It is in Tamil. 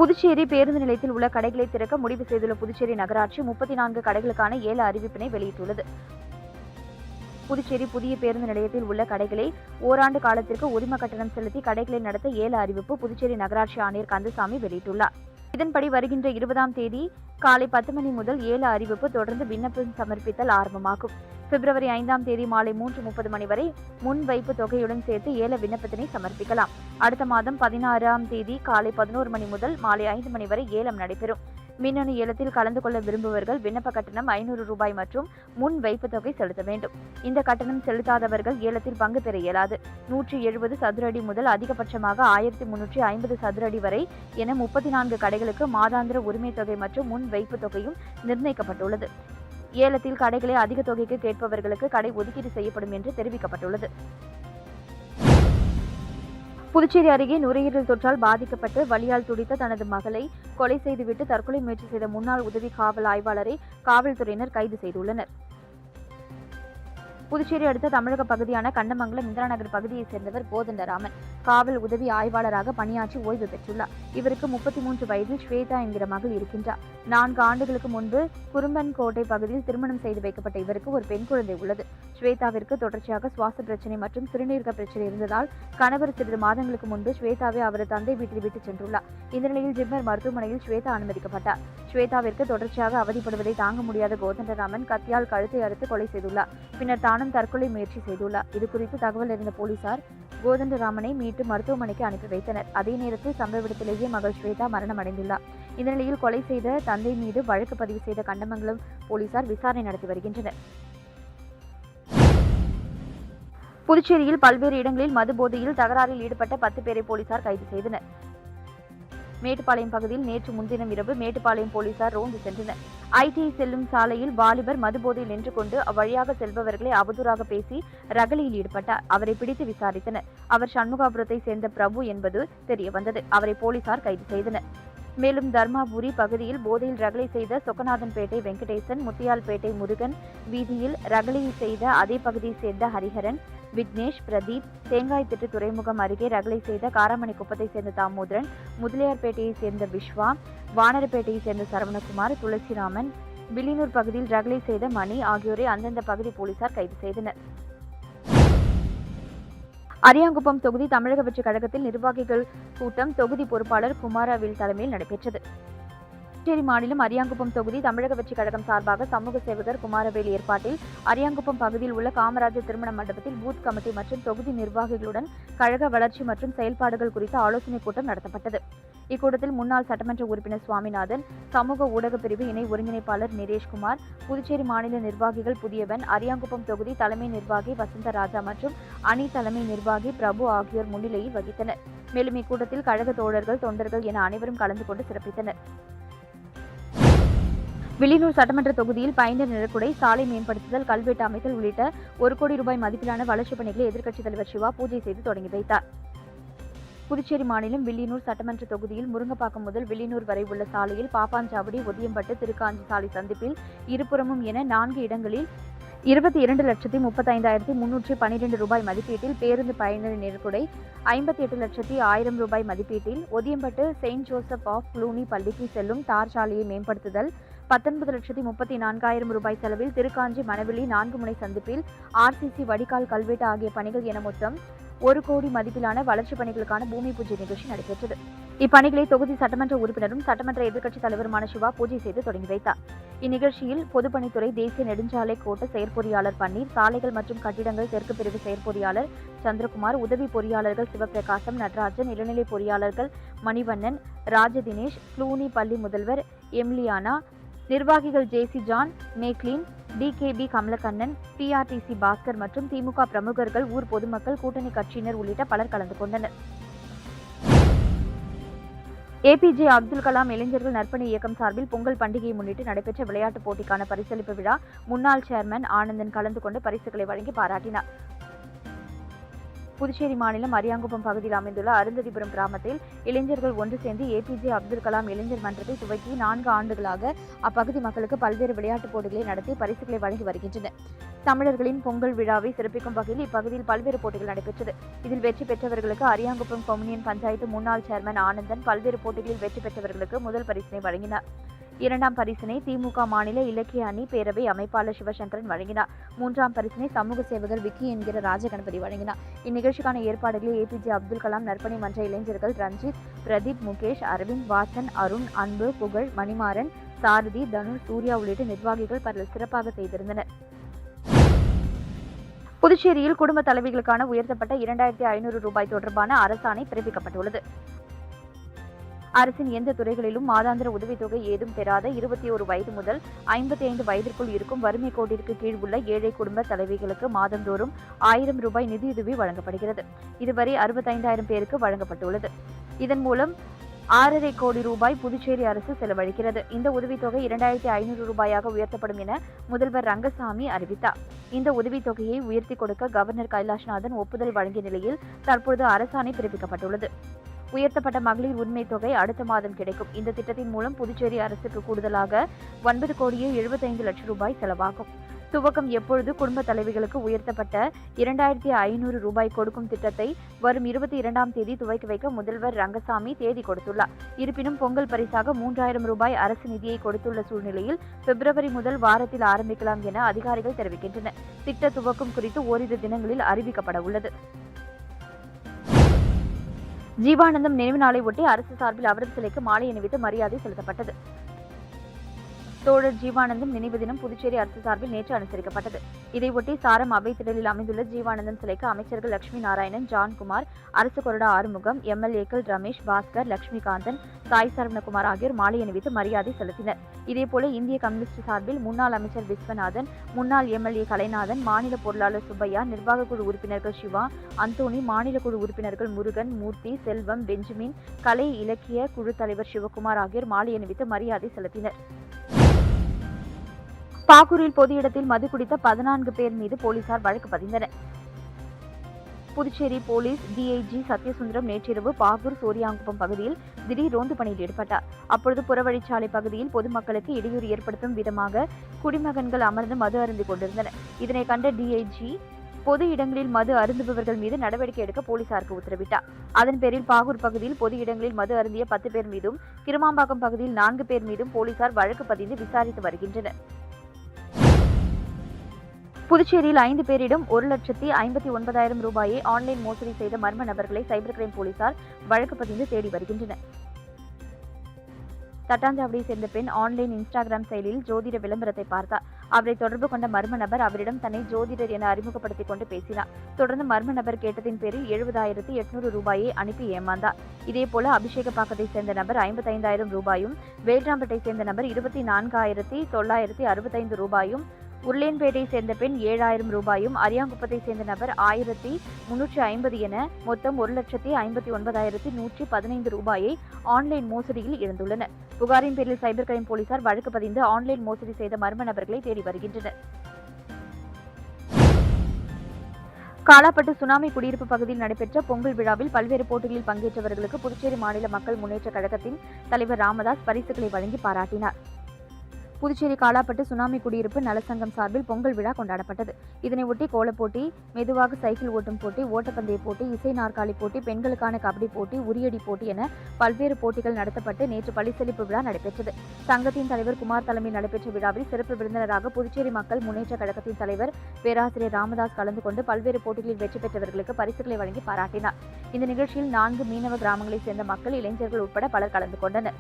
புதுச்சேரி பேருந்து நிலையத்தில் உள்ள கடைகளை திறக்க முடிவு செய்துள்ள புதுச்சேரி நகராட்சி 34 கடைகளுக்கான ஏல அறிவிப்பினை வெளியிட்டுள்ளது. புதுச்சேரி புதிய பேருந்து நிலையத்தில் உள்ள கடைகளை ஓராண்டு காலத்திற்கு உரிம கட்டணம் செலுத்தி கடைகளை நடத்த ஏல அறிவிப்பு புதுச்சேரி நகராட்சி ஆணையர் கந்தசாமி வெளியிட்டுள்ளார். இதன்படி வருகின்ற 20ஆம் தேதி காலை 10 மணி முதல் ஏல அறிவிப்பு தொடர்ந்து விண்ணப்பம் சமர்ப்பித்தல் ஆரம்பமாகும். பிப்ரவரி 5ஆம் தேதி மாலை 3:30 மணி வரை முன் வைப்பு தொகையுடன் சேர்த்து ஏல விண்ணப்பத்தினை சமர்ப்பிக்கலாம். அடுத்த மாதம் 16ஆம் தேதி காலை 11 மணி முதல் மாலை 5 மணி வரை ஏலம் நடைபெறும். மின்னணு ஏலத்தில் கலந்து கொள்ள விரும்புவர்கள் விண்ணப்ப கட்டணம் 500 ரூபாய் மற்றும் முன் வைப்பு தொகை செலுத்த வேண்டும். இந்த கட்டணம் செலுத்தாதவர்கள் ஏலத்தில் பங்கு பெற இயலாது. 170 சதுர அடி முதல் அதிகபட்சமாக 1350 சதுர அடி வரை என 34 கடைகளுக்கு மாதாந்திர உரிமை தொகை மற்றும் முன் வைப்பு தொகையும் நிர்ணயிக்கப்பட்டுள்ளது. ஏலத்தில் கடைகளை அதிக தொகைக்கு கேட்பவர்களுக்கு கடை ஒதுக்கீடு செய்யப்படும் என்று தெரிவிக்கப்பட்டுள்ளது. புதுச்சேரி அருகே நுரையீரல் தொற்றால் பாதிக்கப்பட்டு வலியால் துடித்த தனது மகளை கொலை செய்துவிட்டு தற்கொலை முயற்சி செய்த முன்னாள் உதவி காவல் ஆய்வாளரை காவல்துறையினர் கைது செய்துள்ளனர். புதுச்சேரி அடுத்த தமிழக பகுதியான கண்டமங்கலம் இந்திரா நகர் பகுதியைச் சேர்ந்தவர் கோதண்டராமன் காவல் உதவி ஆய்வாளராக பணியாற்றி ஓய்வு பெற்றுள்ளார். இவருக்கு 33 வயதில் ஸ்வேதா என்கிற மகள் இருக்கின்றார். 4 ஆண்டுகளுக்கு முன்பு குறும்பன்கோட்டை பகுதியில் திருமணம் செய்து வைக்கப்பட்ட இவருக்கு ஒரு பெண் குழந்தை உள்ளது. ஸ்வேதாவிற்கு தொடர்ச்சியாக சுவாச பிரச்சனை மற்றும் சிறுநீரக பிரச்சனை இருந்ததால் கணவர் சிறிது மாதங்களுக்கு முன்பு ஸ்வேதாவை அவரது தந்தை வீட்டில் விட்டு சென்றுள்ளார். இந்த நிலையில் ஜிப்மர் மருத்துவமனையில் ஸ்வேதா அனுமதிக்கப்பட்டார். ஸ்வேதாவிற்கு தொடர்ச்சியாக அவதிப்படுவதை தாங்க முடியாத கோதண்டராமன் கத்தியால் கழுத்தை அறுத்து கொலை செய்துள்ளார். பின்னர் தானும் தற்கொலை முயற்சி செய்துள்ளார். இதுகுறித்து தகவல் அறிந்த போலீசார் கோதண்டராமனை மீட்டு மருத்துவமனைக்கு அனுப்பி வைத்தனர். அதே நேரத்தில் சம்பவ இடத்திலேயே மகள் ஸ்வேதா மரணம் அடைந்துள்ளார். இந்த நிலையில் கொலை செய்த தந்தை மீது வழக்கு பதிவு செய்த கண்டமங்கலம் போலீசார் விசாரணை நடத்தி வருகின்றனர். புதுச்சேரியில் பல்வேறு இடங்களில் மது போதையில் தகராறில் ஈடுபட்ட 10 பேரை போலீசார் கைது செய்தனர். மேட்டுப்பாளையம் பகுதியில் நேற்று முன்தினம் இரவு மேட்டுப்பாளையம் போலீசார் ரோந்து சென்றனர். ஐடிஐ செல்லும் சாலையில் வாலிபர் மதுபோதையில் நின்று கொண்டு அவ்வழியாக செல்பவர்களை அவதூறாக பேசி ரகளையில் ஈடுபட்டார். அவரை பிடித்து விசாரித்தனர். அவர் சண்முகாபுரத்தை சேர்ந்த பிரபு என்பது தெரியவந்தது. அவரை போலீசார் கைது செய்தனர். மேலும் தர்மாபுரி பகுதியில் போதையில் ரகளை செய்த சொக்கநாதன்பேட்டை வெங்கடேசன், முத்தியால்பேட்டை முருகன் வீதியில் ரகளை செய்த அதே பகுதியைச் சேர்ந்த ஹரிஹரன், விக்னேஷ், பிரதீப், தேங்காய்திட்டு துறைமுகம் அருகே ரகளை செய்த காராமணி குப்பத்தை சேர்ந்த தாமோதரன், முதலியார்பேட்டையை சேர்ந்த விஸ்வா, வானரப்பேட்டையை சேர்ந்த சரவணகுமார், துளசிராமன், வில்லியனூர் பகுதியில் ரகளை செய்த மணி ஆகியோரை அந்தந்த பகுதி போலீசார் கைது செய்தனர். அரியாங்குப்பம் தொகுதி தமிழக வெற்றி கழகத்தில் நிர்வாகிகள் கூட்டம் தொகுதி பொறுப்பாளர் குமாரவேல் தலைமையில் நடைபெற்றது. புதுச்சேரி மாநிலம் அரியாங்குப்பம் தொகுதி தமிழக வெற்றி கழகம் சார்பாக சமூக சேவகர் குமாரவேல் ஏற்பாட்டில் அரியாங்குப்பம் பகுதியில் உள்ள காமராஜர் திருமண மண்டபத்தில் பூத் கமிட்டி மற்றும் தொகுதி நிர்வாகிகளுடன் கழக வளர்ச்சி மற்றும் செயல்பாடுகள் குறித்த ஆலோசனைக் கூட்டம் நடத்தப்பட்டது. இக்கூட்டத்தில் முன்னாள் சட்டமன்ற உறுப்பினர் சுவாமிநாதன், சமூக ஊடக பிரிவு இணை ஒருங்கிணைப்பாளர் நிரேஷ்குமார், புதுச்சேரி மாநில நிர்வாகிகள் புதியவன், அரியாங்குப்பம் தொகுதி தலைமை நிர்வாகி வசந்தராஜா மற்றும் அணி தலைமை நிர்வாகி பிரபு ஆகியோர் முன்னிலையில் வகித்தனர். மேலும் இக்கூட்டத்தில் கழக தோழர்கள், தொண்டர்கள் என அனைவரும் கலந்து கொண்டு சிறப்பித்தனர். வில்லியனூர் சட்டமன்ற தொகுதியில் பயணியர் நிழற்குடை, சாலை மேம்படுத்துதல், கல்வெட்டு அமைத்தல் உள்ளிட்ட 1 கோடி ரூபாய் மதிப்பிலான வளர்ச்சிப் பணிகளை எதிர்க்கட்சித் தலைவர் சிவா பூஜை செய்து தொடங்கி வைத்தார். புதுச்சேரி மாநிலம் வில்லியனூர் சட்டமன்ற தொகுதியில் முருங்கப்பாக்கம் முதல் வில்லியனூர் வரை உள்ள சாலையில் பாப்பாஞ்சாவடி, ஒதியம்பட்டு, திருக்காஞ்சி சாலை சந்திப்பில் இருபுறமும் என 4 இடங்களில் 22,35,312 ரூபாய் மதிப்பீட்டில் பேருந்து பயணியர் நிழற்குடை, 58,00,1000 ரூபாய் மதிப்பீட்டில் Othiyampattu Saint Joseph of Cluny பள்ளிக்கு செல்லும் தார் சாலையை மேம்படுத்துதல், 19,34,000 ரூபாய் செலவில் திருக்காஞ்சி மணவெளி 4 முனை சந்திப்பில் ஆர்சிசி வடிகால் கல்வெட்டு ஆகிய பணிகள் என மொத்தம் 1 கோடி மதிப்பிலான வளர்ச்சிப் பணிகளுக்கான பூமி பூஜை நிகழ்ச்சி நடைபெற்றது. இப்பணிகளை தொகுதி சட்டமன்ற உறுப்பினரும் சட்டமன்ற எதிர்க்கட்சித் தலைவருமான சிவா பூஜை செய்து தொடங்கி வைத்தார். இந்நிகழ்ச்சியில் பொதுப்பணித்துறை தேசிய நெடுஞ்சாலை கோட்ட செயற்பொறியாளர் பன்னீர், சாலைகள் மற்றும் கட்டிடங்கள் தெற்கு பிரிவு செயற்பொறியாளர் சந்திரகுமார், உதவி பொறியாளர்கள் சிவபிரகாசம், நடராஜன், இளநிலை பொறியாளர்கள் மணிவண்ணன், ராஜதினேஷ், க்ளூனி பள்ளி முதல்வர் எம்லியானா, நிர்வாகிகள் JC John, Macklin, TKP Kamalakannan, PRTC Bhaskar மற்றும் திமுக பிரமுகர்கள், ஊர் பொதுமக்கள், கூட்டணி கட்சியினர் உள்ளிட்ட பலர் கலந்து கொண்டனர். ஏபிஜே அப்துல் கலாம் இளைஞர்கள் நற்பணி இயக்கம் சார்பில் பொங்கல் பண்டிகையை முன்னிட்டு நடைபெற்ற விளையாட்டுப் போட்டிக்கான பரிசளிப்பு விழா முன்னாள் சேர்மன் ஆனந்தன் கலந்து கொண்டு பரிசுகளை வழங்கி பாராட்டினார். புதுச்சேரி மாநிலம் அரியாங்குப்பம் பகுதியில் அமைந்துள்ள அருந்ததிபுரம் கிராமத்தில் இளைஞர்கள் ஒன்று சேர்ந்து ஏபிஜே அப்துல் கலாம் இளைஞர் மன்றத்தை துவக்கி 4 ஆண்டுகளாக அப்பகுதி மக்களுக்கு பல்வேறு விளையாட்டுப் போட்டிகளை நடத்தி பரிசுகளை வழங்கி வருகின்றனர். தமிழர்களின் பொங்கல் விழாவை சிறப்பிக்கும் வகையில் இப்பகுதியில் பல்வேறு போட்டிகள் நடைபெற்றது. இதில் வெற்றி பெற்றவர்களுக்கு அரியாங்குப்பம் கொம்யூனியன் பஞ்சாயத்து முன்னாள் சேர்மன் ஆனந்தன் பல்வேறு போட்டிகளில் வெற்றி பெற்றவர்களுக்கு முதல் பரிசினை வழங்கினார். 2ஆம் பரிசினை திமுக மாநில இலக்கிய அணி பேரவை அமைப்பாளர் சிவசங்கரன் வழங்கினார். 3ஆம் பரிசினை சமூக சேவகர் விக்கி என்கிற ராஜகணபதி வழங்கினார். இந்நிகழ்ச்சிக்கான ஏற்பாடுகளை ஏபிஜே அப்துல் கலாம் நற்பணி மன்ற இளைஞர்கள் ரஞ்சித், பிரதீப், முகேஷ், அரவிந்த், வாசன், அருண், அன்பு, புகழ், மணிமாறன், சாரதி, தனுஷ், சூர்யா உள்ளிட்ட நிர்வாகிகள் பலர் சிறப்பாக செய்திருந்தனர். புதுச்சேரியில் குடும்ப தலைவிகளுக்கான உயர்த்தப்பட்ட 2500 ரூபாய் தொடர்பான அரசாணை பிறப்பிக்கப்பட்டுள்ளது. அரசின் எந்த துறைகளிலும் மாதாந்திர உதவித்தொகை ஏதும் பெறாத 21 வயது முதல் 55 வயதிற்குள் இருக்கும் வறுமை கோட்டிற்கு கீழ் உள்ள ஏழை குடும்ப தலைவிகளுக்கு மாதந்தோறும் 1000 ரூபாய் நிதியுதவி வழங்கப்படுகிறது. இதுவரை 65,000 பேருக்கு வழங்கப்பட்டுள்ளது. இதன் மூலம் 6.5 கோடி ரூபாய் புதுச்சேரி அரசு செலவழிக்கிறது. இந்த உதவித்தொகை 2500 ரூபாயாக உயர்த்தப்படும் என முதல்வர் ரங்கசாமி அறிவித்தார். இந்த உதவித்தொகையை உயர்த்தி கொடுக்க கவர்னர் கைலாஷ்நாதன் ஒப்புதல் வழங்கிய நிலையில் தற்போது அரசாணை பிறப்பிக்கப்பட்டுள்ளது. உயர்த்தப்பட்ட மகளிர் உரிமை தொகை அடுத்த மாதம் கிடைக்கும். இந்த திட்டத்தின் மூலம் புதுச்சேரி அரசுக்கு கூடுதலாக 9,75,00,000 ரூபாய் செலவாகும். துவக்கம் எப்பொழுது குடும்ப தலைவிகளுக்கு உயர்த்தப்பட்ட 2500 ரூபாய் கொடுக்கும் திட்டத்தை வரும் 22ஆம் தேதி துவக்கி வைக்க முதல்வர் ரங்கசாமி தேதி கொடுத்துள்ளார். இருப்பினும் பொங்கல் பரிசாக 3000 ரூபாய் அரசு நிதியை கொடுத்துள்ள சூழ்நிலையில் பிப்ரவரி முதல் வாரத்தில் ஆரம்பிக்கலாம் என அதிகாரிகள் தெரிவிக்கின்றனர். திட்ட துவக்கம் குறித்து ஓரிரு தினங்களில் அறிவிக்கப்பட உள்ளது. ஜீவானந்தம் நினைவு நாளை ஒட்டி அரசு சார்பில் அவரது சிலைக்கு மாலை அணிவித்து மரியாதை செலுத்தப்பட்டது. தோழர் ஜீவானந்தம் நினைவு தினம் புதுச்சேரி அரசு சார்பில் நேற்று அனுசரிக்கப்பட்டது. இதையொட்டி சாரம் அவை திடலில் அமைந்துள்ள ஜீவானந்தம் சிலைக்கு அமைச்சர்கள் லட்சுமி நாராயணன், ஜான்குமார், அரசு கொறடா ஆறுமுகம், எம்எல்ஏக்கள் ரமேஷ், பாஸ்கர், லட்சுமிகாந்தன், சாய் சரவணகுமார் ஆகியோர் மாலை அணிவித்து மரியாதை செலுத்தினர். இதேபோல இந்திய கம்யூனிஸ்ட் சார்பில் முன்னாள் அமைச்சர் விஸ்வநாதன், முன்னாள் எம்எல்ஏ கலைநாதன், மாநில பொருளாளர் சுப்பையா, நிர்வாக குழு உறுப்பினர்கள் சிவா, அந்தோணி, மாநில குழு உறுப்பினர்கள் முருகன், மூர்த்தி, செல்வம், பெஞ்சமின், கலை இலக்கிய குழு தலைவர் சிவகுமார் ஆகியோர் மாலை அணிவித்து மரியாதை செலுத்தினர். பாகூரில் பொது இடத்தில் மது குடித்த 14 பேர் மீது போலீசார் வழக்கு பதிந்தனர். புதுச்சேரி போலீஸ் டிஐஜி சத்யசுந்தரம் நேற்றிரவு பாகூர் சோரியாங்குப்பம் பகுதியில் திடீர் ரோந்து பணியில் ஈடுபட்டார். அப்பொழுது புறவழிச்சாலை பகுதியில் பொதுமக்களுக்கு இடையூறு ஏற்படுத்தும் விதமாக குடிமகன்கள் அமர்ந்து மது அருந்திக் கொண்டிருந்தனர். இதனை கண்ட டிஐஜி பொது இடங்களில் மது அருந்துபவர்கள் மீது நடவடிக்கை எடுக்க போலீசாருக்கு உத்தரவிட்டார். அதன் பேரில் பாகூர் பகுதியில் பொது இடங்களில் மது அருந்திய 10 பேர் மீதும், கிருமாம்பாக்கம் பகுதியில் 4 பேர் மீதும் போலீசார் வழக்கு பதிந்து விசாரித்து வருகின்றனர். புதுச்சேரியில் 5 பேரிடம் 1,59,000 ரூபாயை ஆன்லைன் மோசடி செய்த மர்ம நபர்களை சைபர் கிரைம் போலீசார் வழக்கு பதிந்து தேடி வருகின்றனர். தட்டாஞ்சாவடியை சேர்ந்த பெண் ஆன்லைன் இன்ஸ்டாகிராம் செயலியில் ஜோதிட விளம்பரத்தை பார்த்தார். அவரை தொடர்பு கொண்ட மர்ம நபர் அவரிடம் தன்னை ஜோதிடர் என அறிமுகப்படுத்திக் கொண்டு பேசினார். தொடர்ந்து மர்ம நபர் கேட்டதின் பேரில் 70,800 ரூபாயை அனுப்பி ஏமாந்தார். இதேபோல அபிஷேகப்பாக்கத்தை சேர்ந்த நபர் 55,000 ரூபாயும், வேல்ராம்பேட்டை சேர்ந்த நபர் 24,965 ரூபாயும், உருளையன்பேட்டை சேர்ந்த பெண் 7,000 ரூபாயும், அரியாங்குப்பத்தை சேர்ந்த நபர் 1,350 என மொத்தம் 1,59,115 ரூபாயை ஆன்லைன் மோசடியில் இழந்துள்ளனர். புகாரின் பேரில் சைபர் கிரைம் போலீசார் வழக்கு பதிந்து ஆன்லைன் மோசடி செய்த மர்ம நபர்களை தேடி வருகின்றனர். காலாப்பட்டு சுனாமி குடியிருப்பு பகுதியில் நடைபெற்ற பொங்கல் விழாவில் பல்வேறு போட்டிகளில் பங்கேற்றவர்களுக்கு புதுச்சேரி மாநில மக்கள் முன்னேற்ற கழகத்தின் தலைவர் ராமதாஸ் பரிசுகளை வழங்கி பாராட்டினார். புதுச்சேரி காலாப்பட்டு சுனாமி குடியிருப்பு நலசங்கம் சார்பில் பொங்கல் விழா கொண்டாடப்பட்டது. இதனையொட்டி கோலப்போட்டி, மெதுவாக சைக்கிள் ஓட்டும் போட்டி, ஓட்டப்பந்தய போட்டி, இசை நாற்காலி போட்டி, பெண்களுக்கான கபடி போட்டி, உரியடி போட்டி என பல்வேறு போட்டிகள் நடத்தப்பட்டு நேற்று பரிசளிப்பு விழா நடைபெற்றது. சங்கத்தின் தலைவர் குமார் தலைமையில் நடைபெற்ற விழாவில் சிறப்பு விருந்தினராக புதுச்சேரி மக்கள் முன்னேற்ற கழகத்தின் தலைவர் பேராசிரியர் ராமதாஸ் கலந்து கொண்டு பல்வேறு போட்டிகளில் வெற்றி பெற்றவர்களுக்கு பரிசுகளை வழங்கி பாராட்டினார். இந்த நிகழ்ச்சியில் 4 மீனவ கிராமங்களைச் சேர்ந்த மக்கள், இளைஞர்கள் உட்பட பலர் கலந்து கொண்டனர்.